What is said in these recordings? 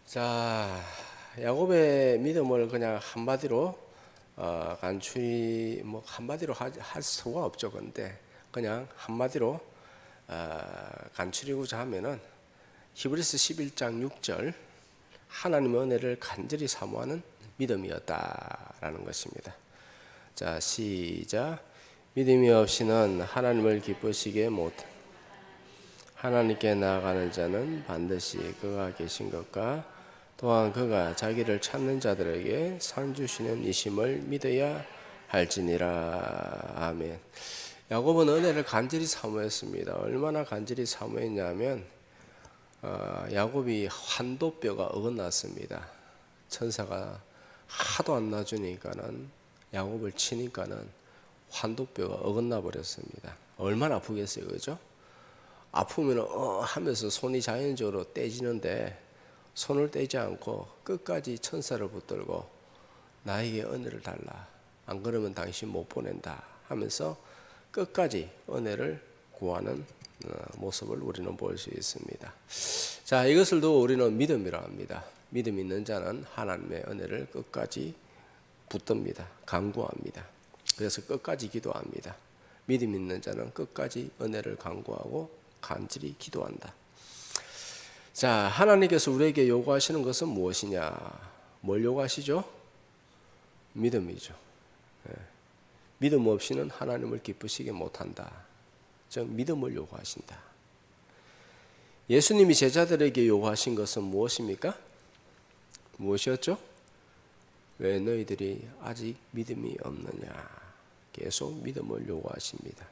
자, 야곱의 믿음을 그냥 한마디로 간추리 한마디로 할 수가 없죠. 근데 그냥 한마디로 간추리고자 하면은 히브리서 11장 6절 하나님의 은혜를 간절히 사모하는 믿음이었다라는 것입니다. 자, 시작. 믿음이 없이는 하나님을 기쁘시게 못. 하나님께 나아가는 자는 반드시 그가 계신 것과 또한 그가 자기를 찾는 자들에게 상 주시는 이심을 믿어야 할지니라. 아멘. 야곱은 은혜를 간절히 사모했습니다. 얼마나 간절히 사모했냐면 야곱이 환도뼈가 어긋났습니다. 천사가 하도 안 놔주니까는 야곱을 치니까는 환도뼈가 어긋나 버렸습니다. 얼마나 아프겠어요, 그죠? 아프면 하면서 손이 자연적으로 떼지는데 손을 떼지 않고 끝까지 천사를 붙들고 나에게 은혜를 달라, 안 그러면 당신 못 보낸다 하면서 끝까지 은혜를 구하는 모습을 우리는 볼 수 있습니다. 자, 이것을 또 우리는 믿음이라고 합니다. 믿음 있는 자는 하나님의 은혜를 끝까지 붙듭니다. 간구합니다. 그래서 끝까지 기도합니다. 믿음 있는 자는 끝까지 은혜를 간구하고 간절히 기도한다. 자, 하나님께서 우리에게 요구하시는 것은 무엇이냐? 뭘 요구하시죠? 믿음이죠. 믿음 없이는 하나님을 기쁘시게 못한다. 즉 믿음을 요구하신다. 예수님이 제자들에게 요구하신 것은 무엇입니까? 무엇이었죠? 왜 너희들이 아직 믿음이 없느냐? 계속 믿음을 요구하십니다.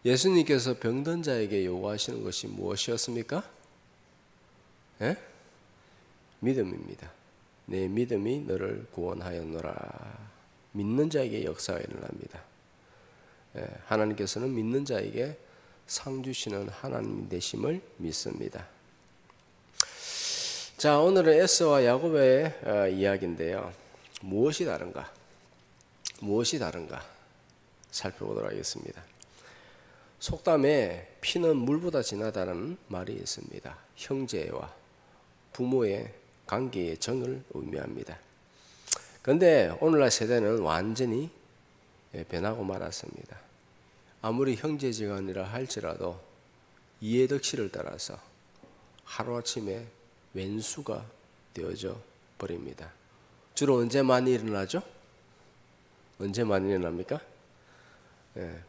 예수님께서 병든 자에게 요구하시는 것이 무엇이었습니까? 믿음입니다. 내 믿음이 너를 구원하였노라. 믿는 자에게 역사가 일어납니다. 하나님께서는 믿는 자에게 상 주시는 하나님 되심을 믿습니다. 자, 오늘은 에서와 야곱의 이야기인데요. 무엇이 다른가? 무엇이 다른가? 살펴보도록 하겠습니다. 속담에 피는 물보다 진하다는 말이 있습니다. 형제와 부모의 관계의 정을 의미합니다. 그런데 오늘날 세대는 완전히 변하고 말았습니다. 아무리 형제지간이라 할지라도 이해덕씨를 따라서 하루아침에 왼수가 되어져 버립니다. 주로 언제 많이 일어나죠? 언제 많이 일어납니까?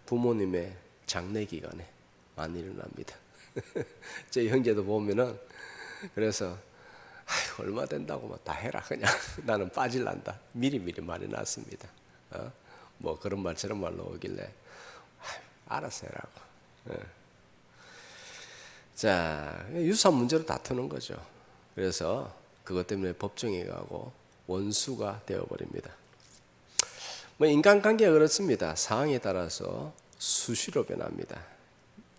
부모님의 장례 기간에 많이 일어납니다. 제 형제도 보면은 그래서 얼마 된다고 다 해라 그냥 나는 빠질란다 미리 많이 났습니다. 뭐 그런 말 저런 말 나오길래 알아서 해라고. 자, 유산 문제로 다투는 거죠. 그래서 그것 때문에 법정에 가고 원수가 되어버립니다. 뭐 인간관계가 그렇습니다. 상황에 따라서 수시로 변합니다.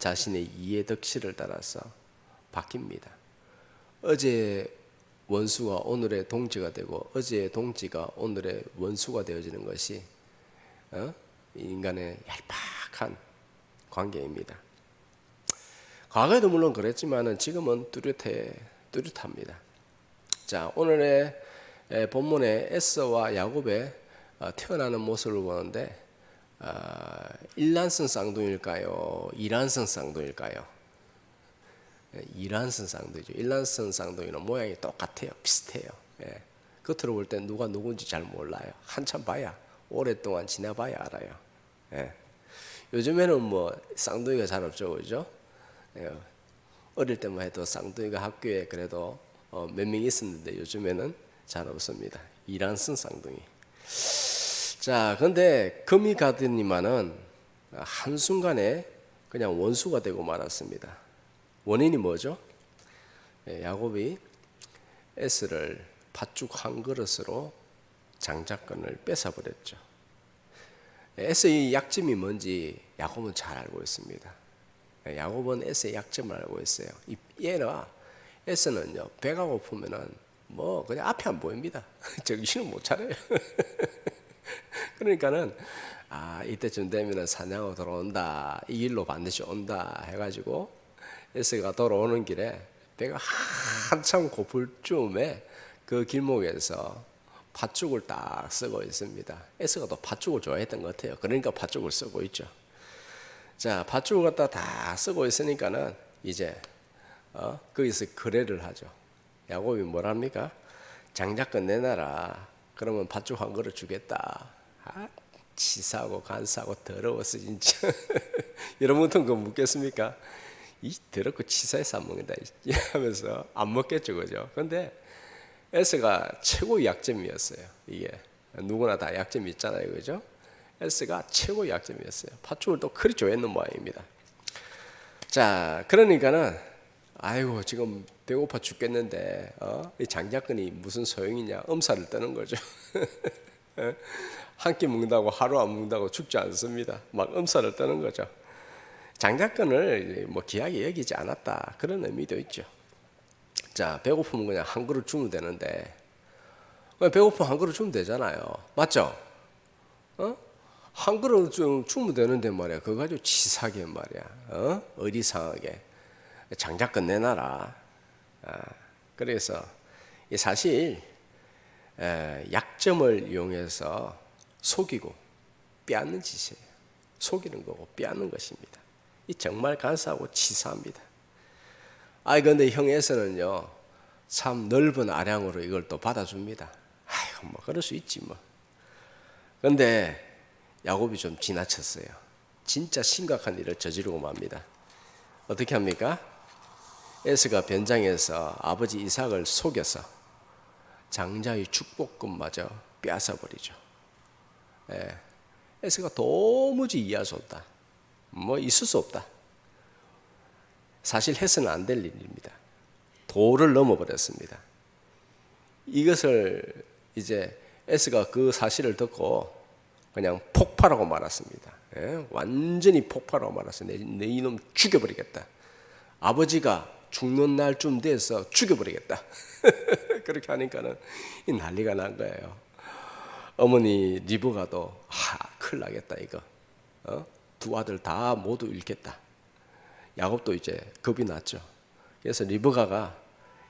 자신의 이해덕씨를 따라서 바뀝니다. 어제의 원수가 오늘의 동지가 되고 어제의 동지가 오늘의 원수가 되어지는 것이 인간의 얄팍한 관계입니다. 과거에도 물론 그랬지만 지금은 뚜렷합니다. 자, 오늘의 본문의 에서와 야곱의 태어나는 모습을 보는데 일란성 쌍둥이일까요? 이란성 쌍둥이일까요? 이란성 쌍둥이죠. 일란성 쌍둥이는 모양이 똑같아요. 비슷해요. 겉으로 볼 때 누가 누군지 잘 몰라요. 한참 봐야, 오랫동안 지나봐야 알아요. 요즘에는 뭐 쌍둥이가 잘 없죠, 그죠? 어릴 때만 해도 쌍둥이가 학교에 그래도 몇 명 있었는데 요즘에는 잘 없습니다. 이란성 쌍둥이. 자, 근데 금이 가더니만은 한순간에 그냥 원수가 되고 말았습니다. 원인이 뭐죠? 야곱이 에스를 팥죽 한 그릇으로 장자권을 뺏어버렸죠. 에스의 약점이 뭔지 야곱은 잘 알고 있습니다. 야곱은 에스의 약점을 알고 있어요. 에스는요, 배가 고프면은 뭐 그냥 앞이 안 보입니다. 정신을 못 차려요. 그러니까는 이때쯤 되면은 사냥하고 돌아온다, 이 길로 반드시 온다 해가지고 에스가 돌아오는 길에 배가 한참 고플 쯤에 그 길목에서 팥죽을 딱 쓰고 있습니다. 에스가 또 팥죽을 좋아했던 것 같아요. 그러니까 팥죽을 쓰고 있죠. 자, 팥죽을 갖다 다 쓰고 있으니까는 이제 거기서 거래를 하죠. 야곱이 뭐랍니까? 장자권 내놔라. 그러면 팥죽 한 그릇 주겠다. 아, 치사하고 간사하고 더러워서 진짜. 여러분은 그거 묻겠습니까? 이 더럽고 치사해서 안 먹는다 하면서 안 먹겠죠, 그죠? 근데 에스가 최고 약점이었어요. 이게 누구나 다 약점이 있잖아요, 그죠? 에스가 최고 약점이었어요. 팥죽을 또 그리 좋아했는 모양입니다. 자, 그러니까는 아이고 지금 배고파 죽겠는데 이 장자권이 무슨 소용이냐 엄살을 떠는 거죠. 한 끼 먹는다고 하루 안 먹는다고 죽지 않습니다. 막 엄살을 떠는 거죠. 장자권을 뭐 귀하게 여기지 않았다 그런 의미도 있죠. 자, 배고프면 그냥 한 그릇 주면 되는데 배고프면 한 그릇 주면 되잖아요. 맞죠? 한 그릇 좀 주면 되는데 말이야. 그거 가지고 치사하게 말이야. 어리상하게 장자권 내놔라. 그래서 사실 약점을 이용해서 속이고 빼앗는 짓이에요. 속이는 거고 빼앗는 것입니다. 이 정말 간사하고 치사합니다. 근데 형에서는요 참 넓은 아량으로 이걸 또 받아줍니다. 아이고 뭐 그럴 수 있지 뭐. 근데 야곱이 좀 지나쳤어요. 진짜 심각한 일을 저지르고 맙니다. 어떻게 합니까? 에스가 변장해서 아버지 이삭을 속여서 장자의 축복금마저 빼앗아 버리죠. 에스가 도무지 이해할 수 없다. 뭐 있을 수 없다. 사실 해서는 안 될 일입니다. 도를 넘어버렸습니다. 이것을 이제 에스가 그 사실을 듣고 그냥 폭발하고 말았습니다. 완전히 폭발하고 말았어요. 내 이놈 죽여버리겠다. 아버지가 죽는 날쯤 돼서 죽여버리겠다. 그렇게 하니까는 이 난리가 난 거예요. 어머니 리브가도 큰일 나겠다 이거. 두 아들 다 모두 잃겠다. 야곱도 이제 겁이 났죠. 그래서 리브가가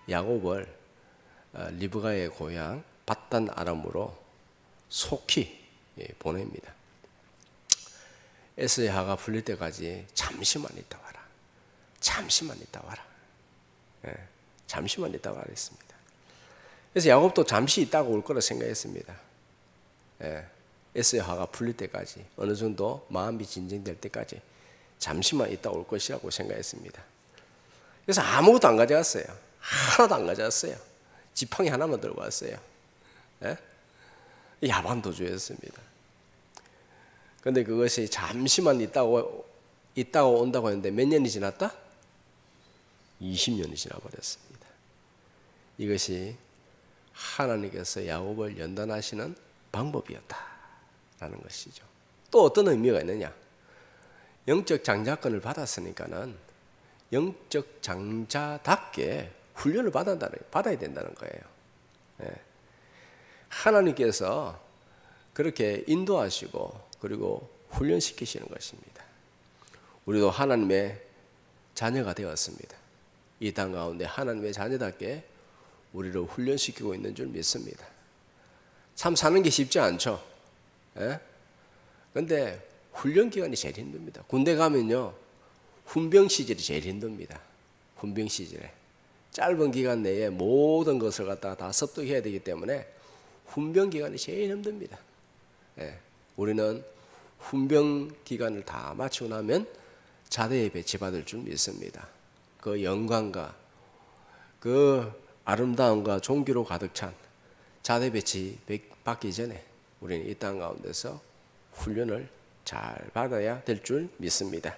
야곱을 리브가의 고향 밧단 아람으로 속히 보냅니다. 에스의 하가 풀릴 때까지 잠시만 있다 와라. 잠시만 있다 와라. 잠시만 있다 와라 했습니다. 그래서 야곱도 잠시 있다가 올 거라 생각했습니다. 에스의 화가 풀릴 때까지 어느 정도 마음이 진정될 때까지 잠시만 있다 올 것이라고 생각했습니다. 그래서 아무것도 안 가져갔어요. 하나도 안 가져갔어요. 지팡이 하나만 들고 왔어요. 야반도주였습니다. 그런데 그것이 잠시만 있다고 온다고 했는데 몇 년이 지났다? 20년이 지나버렸습니다. 이것이 하나님께서 야곱을 연단하시는 방법이었다라는 것이죠. 또 어떤 의미가 있느냐? 영적 장자권을 받았으니까는 영적 장자답게 훈련을 받아야 된다는 거예요. 하나님께서 그렇게 인도하시고 그리고 훈련시키시는 것입니다. 우리도 하나님의 자녀가 되었습니다. 이 땅 가운데 하나님의 자녀답게 우리를 훈련시키고 있는 줄 믿습니다. 참 사는 게 쉽지 않죠. 그런데 훈련 기간이 제일 힘듭니다. 군대 가면요 훈병 시절이 제일 힘듭니다. 훈병 시절에 짧은 기간 내에 모든 것을 갖다가 다 습득해야 되기 때문에 훈병 기간이 제일 힘듭니다. 우리는 훈병 기간을 다 마치고 나면 자대에 배치받을 줄 믿습니다. 그 영광과 그 아름다움과 종기로 가득 찬 자대 배치 받기 전에 우리는 이 땅 가운데서 훈련을 잘 받아야 될 줄 믿습니다.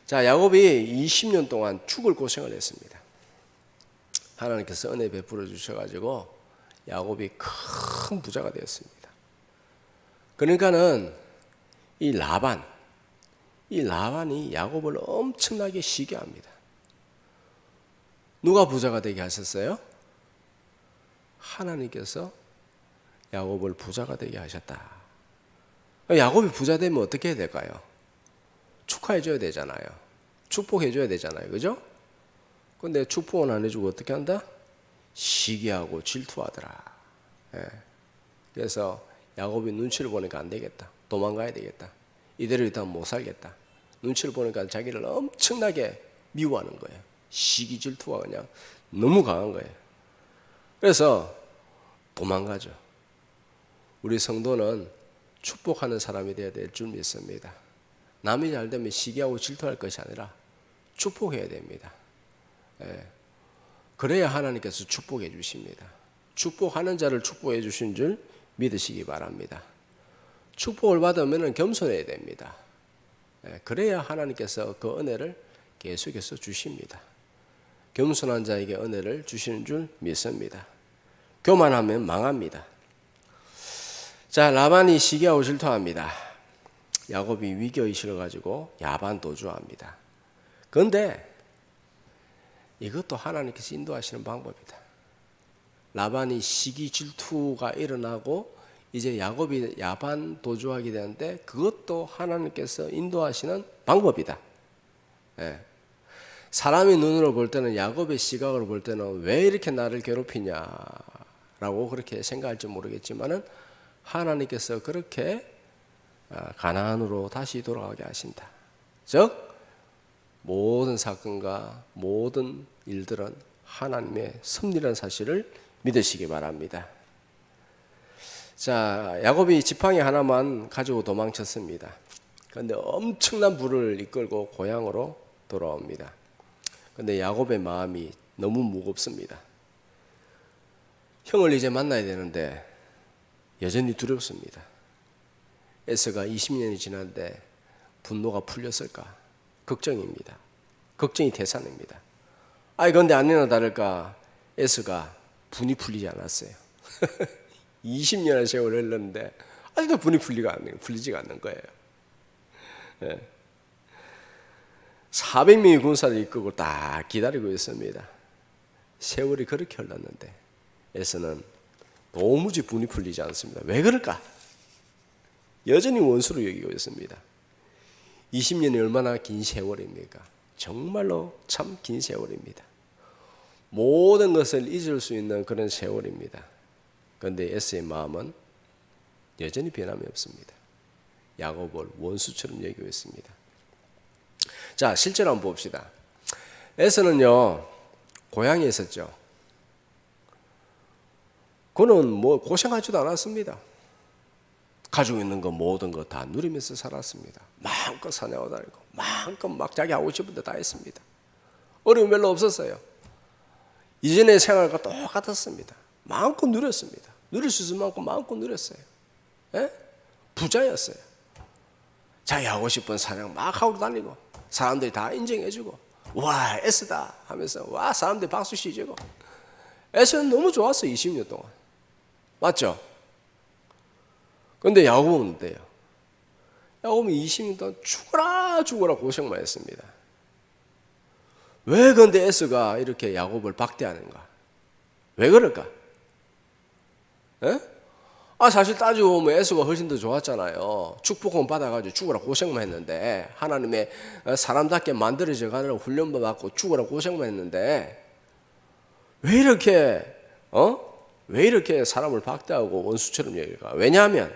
자, 야곱이 20년 동안 죽을 고생을 했습니다. 하나님께서 은혜 베풀어 주셔가지고 야곱이 큰 부자가 되었습니다. 그러니까는 이 라반이 야곱을 엄청나게 시게 합니다. 누가 부자가 되게 하셨어요? 하나님께서 야곱을 부자가 되게 하셨다. 야곱이 부자 되면 어떻게 해야 될까요? 축하해 줘야 되잖아요. 축복해 줘야 되잖아요. 그죠? 근데 축복은 안 해주고 어떻게 한다? 시기하고 질투하더라. 예. 그래서 야곱이 눈치를 보니까 안 되겠다. 도망가야 되겠다. 이대로 있다면 못 살겠다. 눈치를 보니까 자기를 엄청나게 미워하는 거예요. 시기 질투가 그냥 너무 강한 거예요. 그래서 도망가죠. 우리 성도는 축복하는 사람이 되어야 될 줄 믿습니다. 남이 잘 되면 시기하고 질투할 것이 아니라 축복해야 됩니다. 예. 그래야 하나님께서 축복해 주십니다. 축복하는 자를 축복해 주신 줄 믿으시기 바랍니다. 축복을 받으면 겸손해야 됩니다. 예. 그래야 하나님께서 그 은혜를 계속해서 주십니다. 겸손한 자에게 은혜를 주시는 줄 믿습니다. 교만하면 망합니다. 자, 라반이 시기하고 질투합니다. 야곱이 위기의식을 가지고 야반 도주합니다. 그런데 이것도 하나님께서 인도하시는 방법이다. 라반이 시기 질투가 일어나고 이제 야곱이 야반 도주하게 되는데 그것도 하나님께서 인도하시는 방법이다. 예. 사람의 눈으로 볼 때는 야곱의 시각으로 볼 때는 왜 이렇게 나를 괴롭히냐라고 그렇게 생각할지 모르겠지만은 하나님께서 그렇게 가나안으로 다시 돌아가게 하신다. 즉 모든 사건과 모든 일들은 하나님의 섭리라는 사실을 믿으시기 바랍니다. 자, 야곱이 지팡이 하나만 가지고 도망쳤습니다. 그런데 엄청난 불을 이끌고 고향으로 돌아옵니다. 그런데 야곱의 마음이 너무 무겁습니다. 형을 이제 만나야 되는데 여전히 두렵습니다. 에서가 20년이 지났는데 분노가 풀렸을까? 걱정입니다. 걱정이 태산입니다. 그런데 아니나 다를까 에서가 분이 풀리지 않았어요. 20년의 세월을 흘렀는데 아직도 분이 풀리지가 않는 거예요. 네. 400명의 군사를 이끌고 딱 기다리고 있습니다. 세월이 그렇게 흘렀는데 에서는 도무지 분이 풀리지 않습니다. 왜 그럴까? 여전히 원수로 여기고 있습니다. 20년이 얼마나 긴 세월입니까? 정말로 참 긴 세월입니다. 모든 것을 잊을 수 있는 그런 세월입니다. 그런데 에서의 마음은 여전히 변함이 없습니다. 야곱을 원수처럼 여기고 있습니다. 자, 실제로 한번 봅시다. 에서는요, 고향에 있었죠. 그는 뭐 고생하지도 않았습니다. 가지고 있는 거 모든 거 다 누리면서 살았습니다. 마음껏 사냥하고 다니고 마음껏 막 자기 하고 싶은 데 다 했습니다. 어려움 별로 없었어요. 이전의 생활과 똑같았습니다. 마음껏 누렸습니다. 누릴 수 있을 만큼 마음껏 누렸어요. 예? 부자였어요. 자기 하고 싶은 사냥 막 하고 다니고 사람들이 다 인정해주고 와 에스다 하면서 와 사람들이 박수 치주고 에스는 너무 좋았어요. 20년 동안. 맞죠? 그런데 야곱은 어때요? 야곱은 20년 동안 죽어라 고생만 했습니다. 왜 그런데 에스가 이렇게 야곱을 박대하는가? 왜 그럴까? 에? 사실 따지고 보면 에스가 훨씬 더 좋았잖아요. 축복은 받아가지고 죽어라 고생만 했는데 하나님의 사람답게 만들어져 가는 훈련만 받고 죽어라 고생만 했는데 왜 이렇게 사람을 박대하고 원수처럼 여길까? 왜냐하면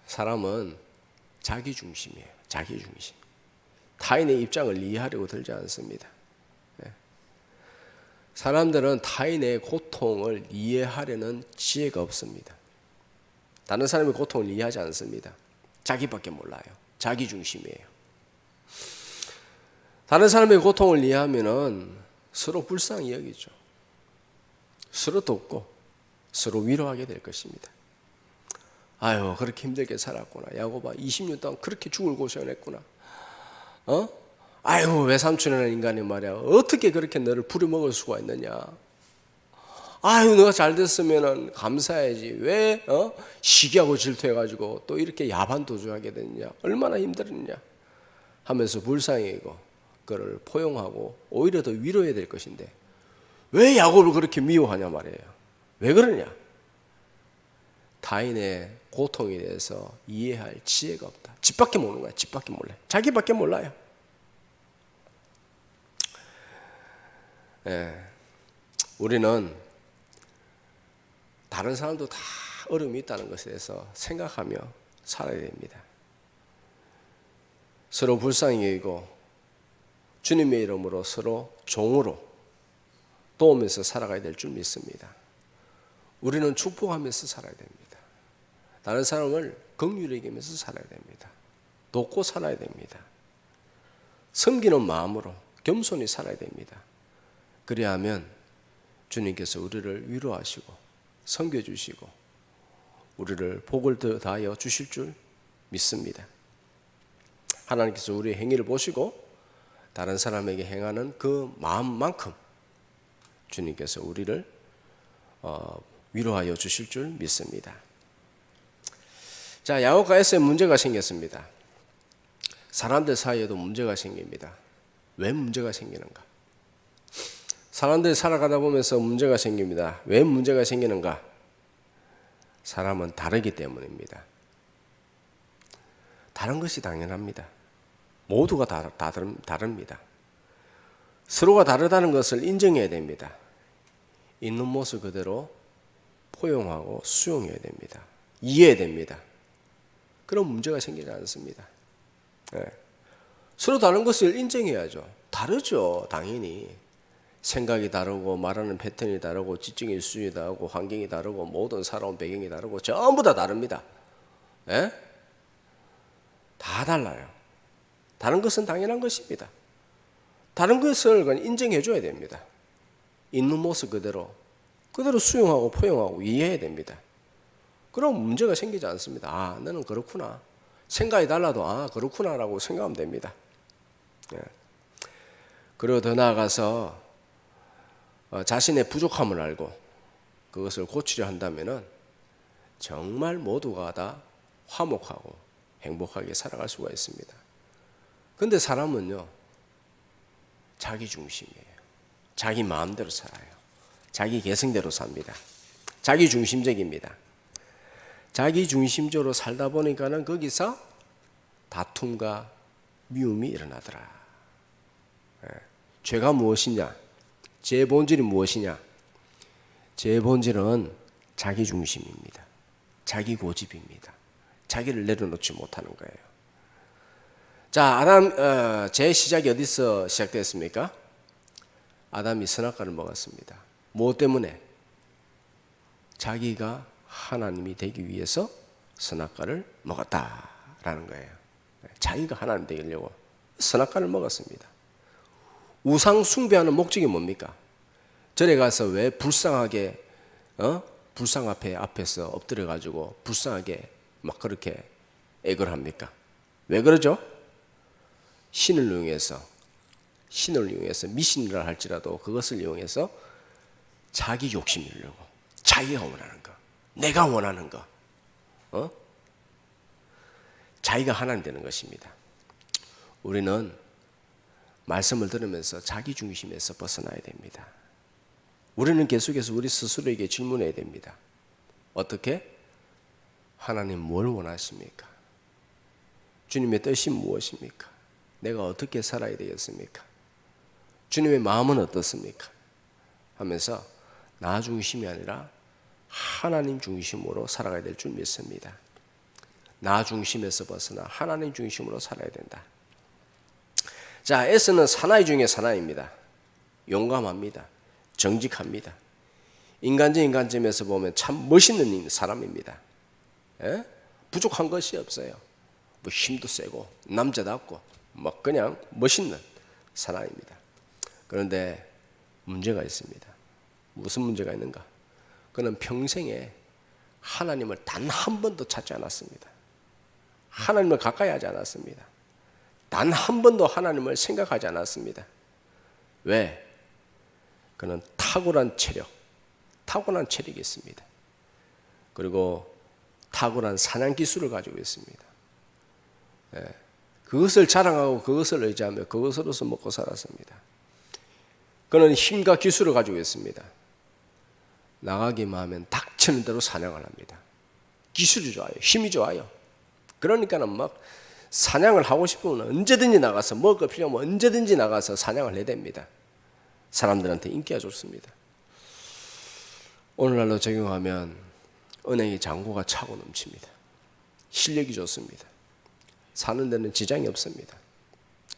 사람은 자기 중심이에요. 자기 중심. 타인의 입장을 이해하려고 들지 않습니다. 사람들은 타인의 고통을 이해하려는 지혜가 없습니다. 다른 사람의 고통을 이해하지 않습니다. 자기밖에 몰라요. 자기 중심이에요. 다른 사람의 고통을 이해하면은 서로 불쌍히 여기죠. 서로 돕고 서로 위로하게 될 것입니다. 아유, 그렇게 힘들게 살았구나. 야곱아, 20년 동안 그렇게 죽을 고생을 했구나. 아유, 외삼촌이라는 인간이 말이야. 어떻게 그렇게 너를 부려먹을 수가 있느냐. 아유, 너가 잘 됐으면 감사해야지. 왜 시기하고 질투해가지고 또 이렇게 야반도주하게 됐냐. 얼마나 힘들었냐 하면서 불쌍히고 그를 포용하고 오히려 더 위로해야 될 것인데 왜 야곱을 그렇게 미워하냐 말이에요. 왜 그러냐. 타인의 고통에 대해서 이해할 지혜가 없다. 집밖에 모르는 거야. 집밖에 몰라요. 자기밖에 몰라요. 우리는 다른 사람도 다 어려움이 있다는 것에 대해서 생각하며 살아야 됩니다. 서로 불쌍히 여기고 주님의 이름으로 서로 종으로 도우면서 살아가야 될 줄 믿습니다. 우리는 축복하면서 살아야 됩니다. 다른 사람을 긍휼히 여기면서 살아야 됩니다. 돕고 살아야 됩니다. 섬기는 마음으로 겸손히 살아야 됩니다. 그래야 하면 주님께서 우리를 위로하시고 섬겨주시고 우리를 복을 더하여 주실 줄 믿습니다. 하나님께서 우리의 행위를 보시고 다른 사람에게 행하는 그 마음만큼 주님께서 우리를 위로하여 주실 줄 믿습니다. 자, 야곱과 에서의 문제가 생겼습니다. 사람들 사이에도 문제가 생깁니다. 왜 문제가 생기는가? 사람들이 살아가다 보면서 문제가 생깁니다. 왜 문제가 생기는가? 사람은 다르기 때문입니다. 다른 것이 당연합니다. 모두가 다릅니다. 서로가 다르다는 것을 인정해야 됩니다. 있는 모습 그대로 포용하고 수용해야 됩니다. 이해해야 됩니다. 그럼 문제가 생기지 않습니다. 서로 다른 것을 인정해야죠. 다르죠, 당연히. 생각이 다르고 말하는 패턴이 다르고 지적인 수준이 다르고 환경이 다르고 모든 살아온 배경이 다르고 전부 다 다릅니다. 다 달라요. 다른 것은 당연한 것입니다. 다른 것을 인정해 줘야 됩니다. 있는 모습 그대로 수용하고 포용하고 이해해야 됩니다. 그럼 문제가 생기지 않습니다. 아, 너는 그렇구나. 생각이 달라도 아, 그렇구나라고 생각하면 됩니다. 그리고 더 나아가서 자신의 부족함을 알고 그것을 고치려 한다면은 정말 모두가 다 화목하고 행복하게 살아갈 수가 있습니다. 근데 사람은요, 자기 중심이에요. 자기 마음대로 살아요. 자기 개성대로 삽니다. 자기 중심적입니다. 자기 중심적으로 살다 보니까는 거기서 다툼과 미움이 일어나더라. 죄가 무엇이냐? 죄의 본질이 무엇이냐? 죄의 본질은 자기 중심입니다. 자기 고집입니다. 자기를 내려놓지 못하는 거예요. 자, 아담 죄의 시작이 어디서 시작됐습니까? 아담이 선악과를 먹었습니다. 무엇 때문에? 자기가 하나님이 되기 위해서 선악과를 먹었다라는 거예요. 자기가 하나님 되려고 선악과를 먹었습니다. 우상 숭배하는 목적이 뭡니까? 절에 가서 왜 불쌍하게 불상 앞에서 엎드려 가지고 불쌍하게 막 그렇게 애걸 합니까? 왜 그러죠? 신을 이용해서 미신이라 할지라도 그것을 이용해서 자기 욕심 이루려고 자기가 원하는 거, 내가 원하는 거, 자기가 하나님 되는 것입니다. 우리는 말씀을 들으면서 자기 중심에서 벗어나야 됩니다. 우리는 계속해서 우리 스스로에게 질문해야 됩니다. 어떻게? 하나님 뭘 원하십니까? 주님의 뜻이 무엇입니까? 내가 어떻게 살아야 되겠습니까? 주님의 마음은 어떻습니까? 하면서 나 중심이 아니라 하나님 중심으로 살아가야 될 줄 믿습니다. 나 중심에서 벗어나 하나님 중심으로 살아야 된다. 자, 에스는 사나이 중에 사나이입니다. 용감합니다. 정직합니다. 인간점에서 보면 참 멋있는 사람입니다. 부족한 것이 없어요. 뭐 힘도 세고 남자답고 막 그냥 멋있는 사나이입니다. 그런데 문제가 있습니다. 무슨 문제가 있는가? 그는 평생에 하나님을 단 한 번도 찾지 않았습니다. 하나님을 가까이 하지 않았습니다. 단 한 번도 하나님을 생각하지 않았습니다. 왜? 그는 탁월한 체력이 있습니다. 그리고 탁월한 사냥 기술을 가지고 있습니다. 그것을 자랑하고 그것을 의지하며 그것으로서 먹고 살았습니다. 그는 힘과 기술을 가지고 있습니다. 나가기만 하면 닥치는 대로 사냥을 합니다. 기술이 좋아요. 힘이 좋아요. 그러니까는 막 사냥을 하고 싶으면 언제든지 나가서 먹을 거 필요하면 언제든지 나가서 사냥을 해야 됩니다. 사람들한테 인기가 좋습니다. 오늘날로 적용하면 은행의 잔고가 차고 넘칩니다. 실력이 좋습니다. 사는 데는 지장이 없습니다.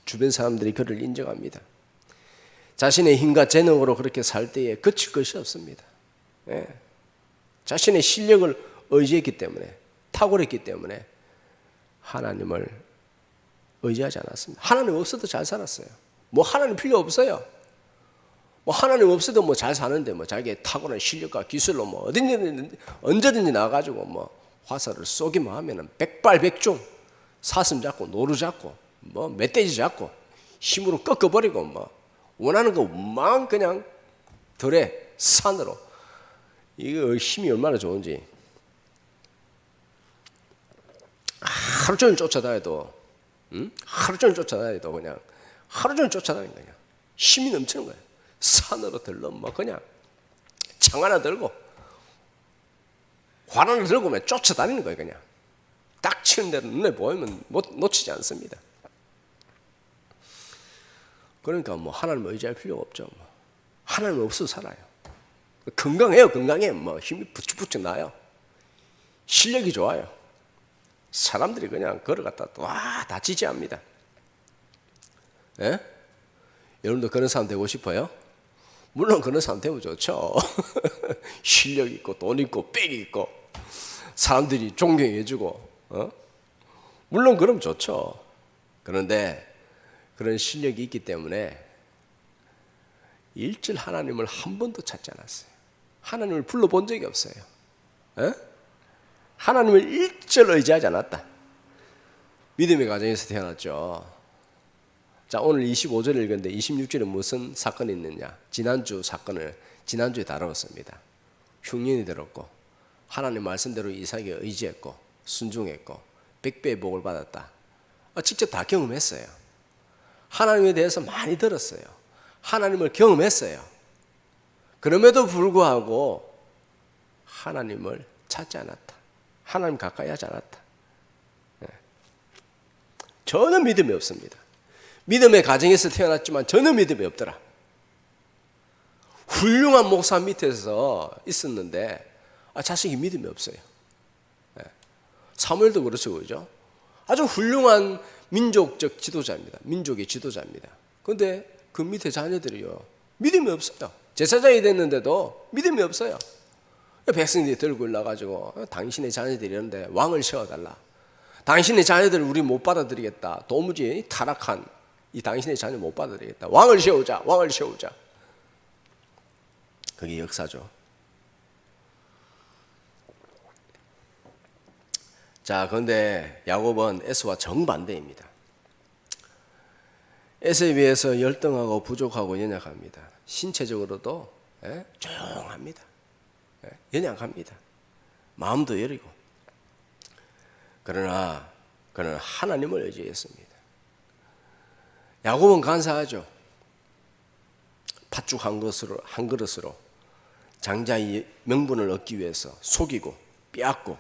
주변 사람들이 그를 인정합니다. 자신의 힘과 재능으로 그렇게 살 때에 그칠 것이 없습니다. 예. 자신의 실력을 의지했기 때문에, 탁월했기 때문에 하나님을 의지하지 않았습니다. 하나님 없어도 잘 살았어요. 뭐 하나님 필요 없어요. 뭐 하나님 없어도 뭐 잘 사는데 뭐 자기의 탁월한 실력과 기술로 뭐 언제든지 나가가지고 뭐 화살을 쏘기만 하면은 백발백중, 사슴 잡고 노루 잡고 뭐 멧돼지 잡고 힘으로 꺾어버리고 뭐 원하는 것만 그냥 들에 산으로. 이거 힘이 얼마나 좋은지. 하루 종일 쫓아다녀도, 하루 종일 쫓아다녀도 그냥 하루 종일 쫓아다니는 거냐. 힘이 넘치는 거예요. 산으로 들러 뭐 그냥 창 하나 들고 활 하나 들고 그냥 쫓아다니는 거예요. 그냥 딱 치는 대로 눈에 보이면 놓치지 않습니다. 그러니까 뭐 하나님 의지할 필요가 없죠. 뭐. 하나님 없어도 살아요. 건강해요. 뭐 힘이 부쩍부쩍 나요. 실력이 좋아요. 사람들이 그냥 걸어갔다 와 다 지지합니다. 예? 여러분도 그런 사람 되고 싶어요? 물론 그런 사람 되고 좋죠. 실력 있고 돈 있고 빽이 있고 사람들이 존경해주고 물론 그럼 좋죠. 그런데 그런 실력이 있기 때문에 일절 하나님을 한 번도 찾지 않았어요. 하나님을 불러본 적이 없어요. 하나님을 일절 의지하지 않았다. 믿음의 가정에서 태어났죠. 자, 오늘 25절 읽었는데 26절에 무슨 사건이 있느냐. 지난주에 다루었습니다. 흉년이 들었고 하나님 말씀대로 이삭에게 의지했고 순종했고 100배의 복을 받았다. 직접 다 경험했어요. 하나님에 대해서 많이 들었어요. 하나님을 경험했어요. 그럼에도 불구하고 하나님을 찾지 않았다. 하나님 가까이 하지 않았다. 전혀 믿음이 없습니다. 믿음의 가정에서 태어났지만 전혀 믿음이 없더라. 훌륭한 목사 밑에서 있었는데 자식이 믿음이 없어요. 사무엘도 그렇죠, 그죠? 아주 훌륭한 민족적 지도자입니다. 민족의 지도자입니다. 그런데 그 밑에 자녀들이요 믿음이 없어요. 제사장이 됐는데도 믿음이 없어요. 백성들이 들고 일러가지고 당신의 자녀들이 이러는데 왕을 세워달라. 당신의 자녀들을 우리 못 받아들이겠다. 도무지 타락한 이 당신의 자녀 못 받아들이겠다. 왕을 세우자. 왕을 세우자. 그게 역사죠. 자, 그런데 야곱은 에서와 정반대입니다. 에서에 비해서 열등하고 부족하고 연약합니다. 신체적으로도 조용합니다. 연약합니다. 마음도 여리고. 그러나 그는 하나님을 의지했습니다. 야곱은 간사하죠. 팥죽 한 그릇으로 장자의 명분을 얻기 위해서 속이고 빼앗고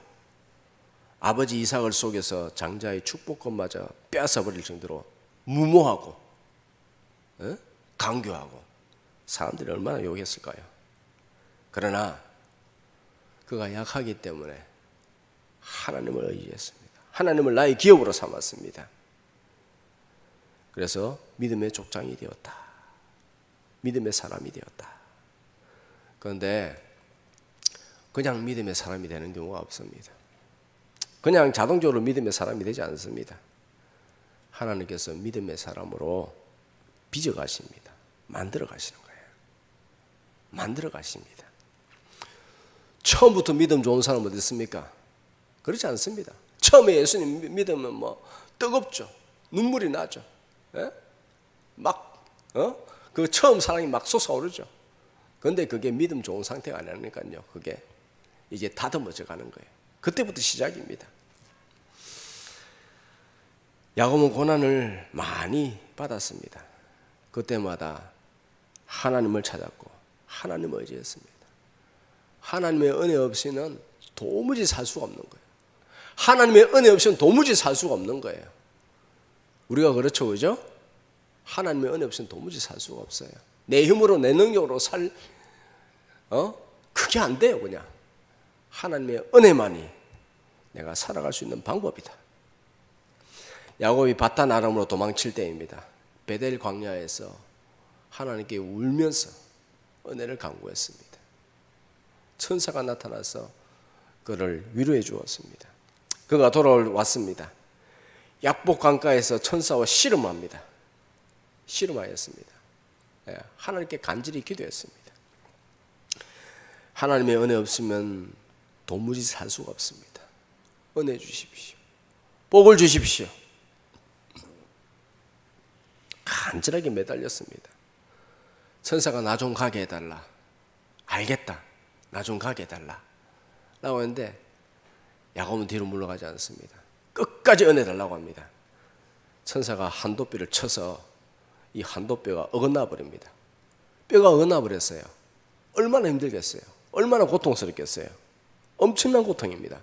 아버지 이삭을 속여서 장자의 축복권마저 빼앗아버릴 정도로 무모하고 강교하고 사람들이 얼마나 욕했을까요? 그러나 그가 약하기 때문에 하나님을 의지했습니다. 하나님을 나의 기업으로 삼았습니다. 그래서 믿음의 족장이 되었다. 믿음의 사람이 되었다. 그런데 그냥 믿음의 사람이 되는 경우가 없습니다. 그냥 자동적으로 믿음의 사람이 되지 않습니다. 하나님께서 믿음의 사람으로 빚어가십니다. 만들어 가시는 거예요. 만들어 가십니다. 처음부터 믿음 좋은 사람 어디 있습니까? 그렇지 않습니다. 처음에 예수님 믿으면 뭐 뜨겁죠. 눈물이 나죠. 그 처음 사랑이 막 솟아오르죠. 그런데 그게 믿음 좋은 상태가 아니라니까요. 그게 이제 다듬어져 가는 거예요. 그때부터 시작입니다. 야곱은 고난을 많이 받았습니다. 그때마다 하나님을 찾았고 하나님을 의지했습니다. 하나님의 은혜 없이는 도무지 살 수가 없는 거예요. 하나님의 은혜 없이는 도무지 살 수가 없는 거예요. 우리가 그렇죠, 그죠? 하나님의 은혜 없이는 도무지 살 수가 없어요. 내 힘으로 내 능력으로 그게 안 돼요. 그냥 하나님의 은혜만이 내가 살아갈 수 있는 방법이다. 야곱이 바단 아람으로 도망칠 때입니다. 베델 광야에서 하나님께 울면서 은혜를 간구했습니다. 천사가 나타나서 그를 위로해 주었습니다. 그가 돌아왔습니다. 약복 강가에서 천사와 씨름합니다. 씨름하였습니다. 하나님께 간절히 기도했습니다. 하나님의 은혜 없으면 도무지 살 수가 없습니다. 은혜 주십시오. 복을 주십시오. 간절하게 매달렸습니다. 천사가 나 좀 가게 해달라. 알겠다. 나 좀 가게 해달라. 라고 했는데 야곱은 뒤로 물러가지 않습니다. 끝까지 은혜 달라고 합니다. 천사가 한도뼈를 쳐서 이 한도뼈가 어긋나 버립니다. 뼈가 어긋나 버렸어요. 얼마나 힘들겠어요. 얼마나 고통스럽겠어요. 엄청난 고통입니다.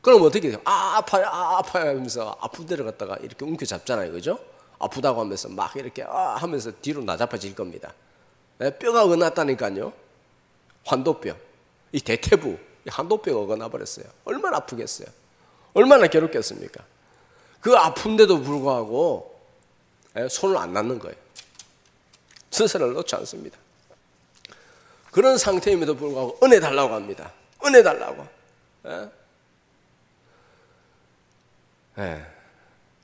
그럼 어떻게 돼요? 아파요 아파요 하면서 아픈 데를 갖다가 이렇게 움켜잡잖아요. 그죠? 아프다고 하면서 막 이렇게 하면서 뒤로 나잡아질 겁니다. 뼈가 어긋났다니까요. 환도뼈, 이 대퇴부, 이 한도뼈가 어긋나 버렸어요. 얼마나 아프겠어요. 얼마나 괴롭겠습니까? 그 아픈데도 불구하고 손을 안 놨는 거예요. 스스로를 놓지 않습니다. 그런 상태임에도 불구하고 은혜 달라고 합니다. 은혜 달라고.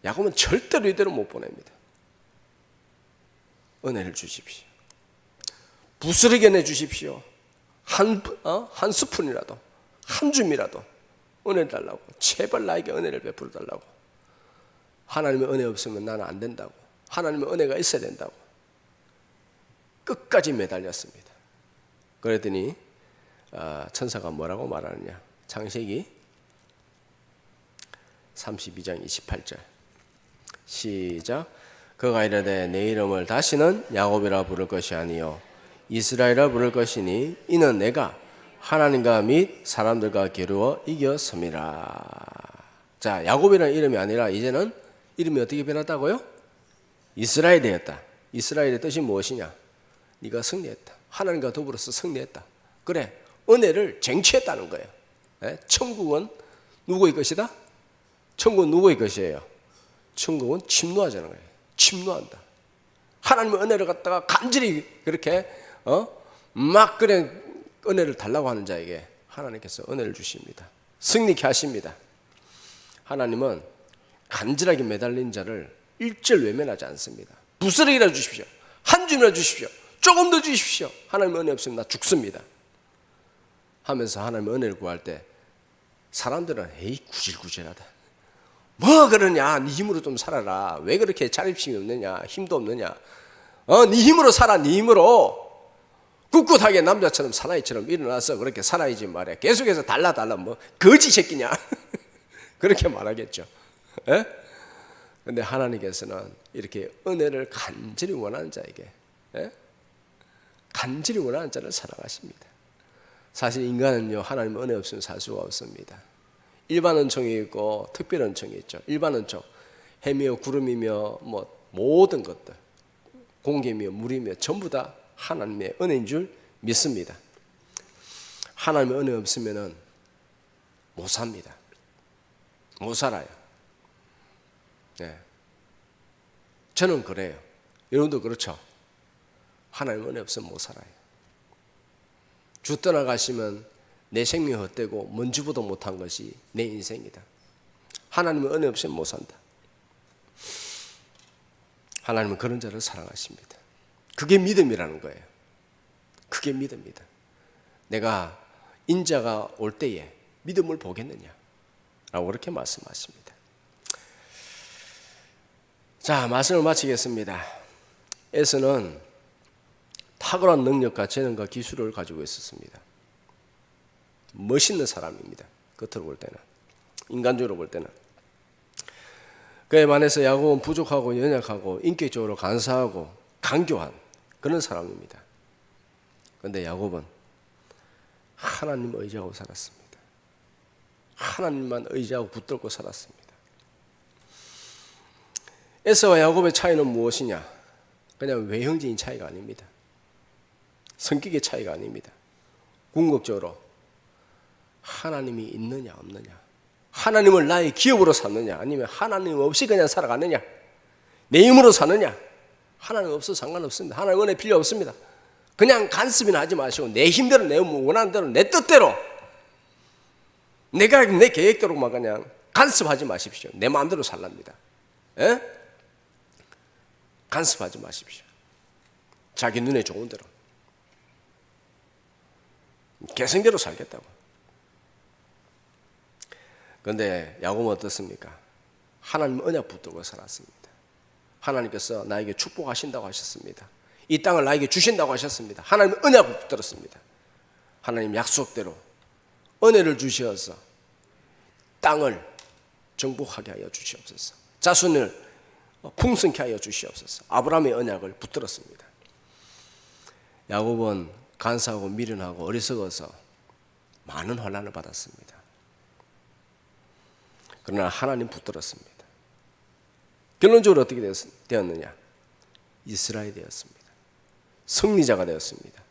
야곱은 절대로 이대로 못 보냅니다. 은혜를 주십시오. 부스러기 내주십시오. 한 스푼이라도, 한 줌이라도 은혜를 달라고. 제발 나에게 은혜를 베풀어 달라고. 하나님의 은혜 없으면 나는 안 된다고. 하나님의 은혜가 있어야 된다고. 끝까지 매달렸습니다. 그랬더니 천사가 뭐라고 말하느냐. 창세기 32장 28절 시작. 그가 이르되 내 이름을 다시는 야곱이라 부를 것이 아니요 이스라엘이라 부를 것이니 이는 내가 하나님과 및 사람들과 겨루어 이겼음이라. 자, 야곱이라는 이름이 아니라 이제는 이름이 어떻게 변했다고요? 이스라엘이 되었다. 이스라엘의 뜻이 무엇이냐? 네가 승리했다. 하나님과 더불어서 승리했다. 그래, 은혜를 쟁취했다는 거예요. 천국은 누구의 것이다? 천국은 누구의 것이에요? 천국은 침노하자는 거예요. 침노한다. 하나님의 은혜를 갖다가 간절히 그렇게 막 그래 은혜를 달라고 하는 자에게 하나님께서 은혜를 주십니다. 승리케 하십니다. 하나님은 간절하게 매달린 자를 일절 외면하지 않습니다. 부스러기라 주십시오. 한 줌이라 주십시오. 조금 더 주십시오. 하나님의 은혜 없으면 나 죽습니다. 하면서 하나님의 은혜를 구할 때 사람들은 에이 구질구질하다. 뭐 그러냐? 네 힘으로 좀 살아라. 왜 그렇게 자립심이 없느냐? 힘도 없느냐? 네 힘으로 살아. 네 힘으로 꿋꿋하게 남자처럼 사나이처럼 일어나서 그렇게 살아야지 말이야. 계속해서 달라 뭐 거지 새끼냐? 그렇게 말하겠죠. 그런데 하나님께서는 이렇게 은혜를 간절히 원하는 자에게 간절히 원하는 자를 사랑하십니다. 사실 인간은요 하나님의 은혜 없으면 살 수가 없습니다. 일반 은총이 있고 특별 은총이 있죠. 일반 은총 해며 구름이며 뭐 모든 것들 공기며 물이며 전부 다 하나님의 은혜인 줄 믿습니다. 하나님의 은혜 없으면은 못 삽니다. 못 살아요. 네. 저는 그래요. 여러분도 그렇죠. 하나님의 은혜 없으면 못 살아요. 주 떠나가시면 내 생명이 헛되고 먼지보다 못한 것이 내 인생이다. 하나님의 은혜 없이는 못 산다. 하나님은 그런 자를 사랑하십니다. 그게 믿음이라는 거예요. 그게 믿음이다. 내가 인자가 올 때에 믿음을 보겠느냐 라고 그렇게 말씀하십니다. 자, 말씀을 마치겠습니다. 에서는 탁월한 능력과 재능과 기술을 가지고 있었습니다. 멋있는 사람입니다. 겉으로 볼 때는, 인간적으로 볼 때는. 그에 반해서 야곱은 부족하고 연약하고 인격적으로 간사하고 강교한 그런 사람입니다. 그런데 야곱은 하나님 의지하고 살았습니다. 하나님만 의지하고 붙들고 살았습니다. 에서와 야곱의 차이는 무엇이냐? 그냥 외형적인 차이가 아닙니다. 성격의 차이가 아닙니다. 궁극적으로 하나님이 있느냐 없느냐, 하나님을 나의 기업으로 삼느냐 아니면 하나님 없이 그냥 살아가느냐, 내 힘으로 사느냐. 하나님 없어도 상관없습니다. 하나님 은혜 필요 없습니다. 그냥 간섭이나 하지 마시고 내 힘대로, 내 원하는 대로, 내 뜻대로, 내가 내 계획대로만 그냥 간섭하지 마십시오. 내 마음대로 살랍니다. 에? 간섭하지 마십시오. 자기 눈에 좋은 대로 개성대로 살겠다고. 그런데 야곱은 어떻습니까? 하나님 언약 붙들고 살았습니다. 하나님께서 나에게 축복하신다고 하셨습니다. 이 땅을 나에게 주신다고 하셨습니다. 하나님 언약을 붙들었습니다. 하나님 약속대로 은혜를 주시어서 땅을 정복하게 하여 주시옵소서. 자손을 풍성케 하여 주시옵소서. 아브라함의 언약을 붙들었습니다. 야곱은 간사하고 미련하고 어리석어서 많은 환난을 받았습니다. 그러나 하나님 붙들었습니다. 결론적으로 어떻게 되었느냐? 이스라엘이 되었습니다. 승리자가 되었습니다.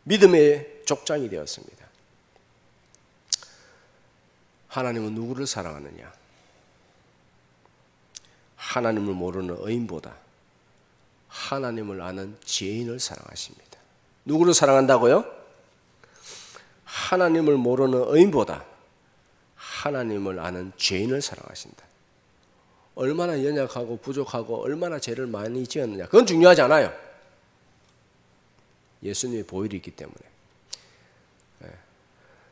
믿음의 족장이 되었습니다. 하나님은 누구를 사랑하느냐? 하나님을 모르는 의인보다 하나님을 아는 죄인을 사랑하십니다. 누구를 사랑한다고요? 하나님을 모르는 의인보다 하나님을 아는 죄인을 사랑하신다. 얼마나 연약하고 부족하고 얼마나 죄를 많이 지었느냐, 그건 중요하지 않아요. 예수님의 보혈이 있기 때문에.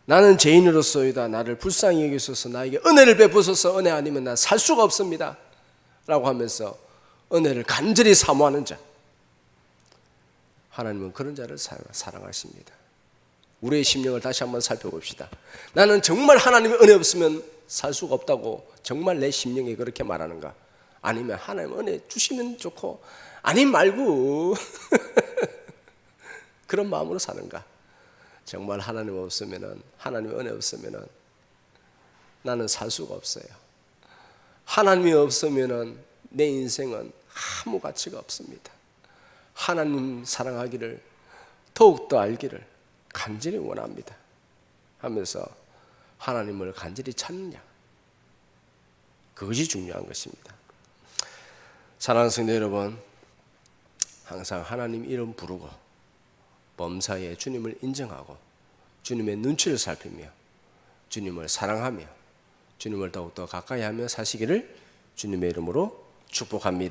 나는 죄인으로서이다. 나를 불쌍히 여기소서. 나에게 은혜를 베푸소서. 은혜 아니면 난 살 수가 없습니다 라고 하면서 은혜를 간절히 사모하는 자, 하나님은 그런 자를 사랑하십니다. 우리의 심령을 다시 한번 살펴봅시다. 나는 정말 하나님의 은혜 없으면 살 수가 없다고 정말 내 심령이 그렇게 말하는가? 아니면 하나님 은혜 주시면 좋고 아님 말고 그런 마음으로 사는가? 정말 하나님 없으면은, 하나님의 은혜 없으면은 나는 살 수가 없어요. 하나님이 없으면은 내 인생은 아무 가치가 없습니다. 하나님 사랑하기를 더욱더 알기를 간절히 원합니다 하면서 하나님을 간절히 찾느냐, 그것이 중요한 것입니다. 사랑하는 성도 여러분, 항상 하나님 이름 부르고 범사에 주님을 인정하고 주님의 눈치를 살피며 주님을 사랑하며 주님을 더욱더 가까이 하며 사시기를 주님의 이름으로 축복합니다.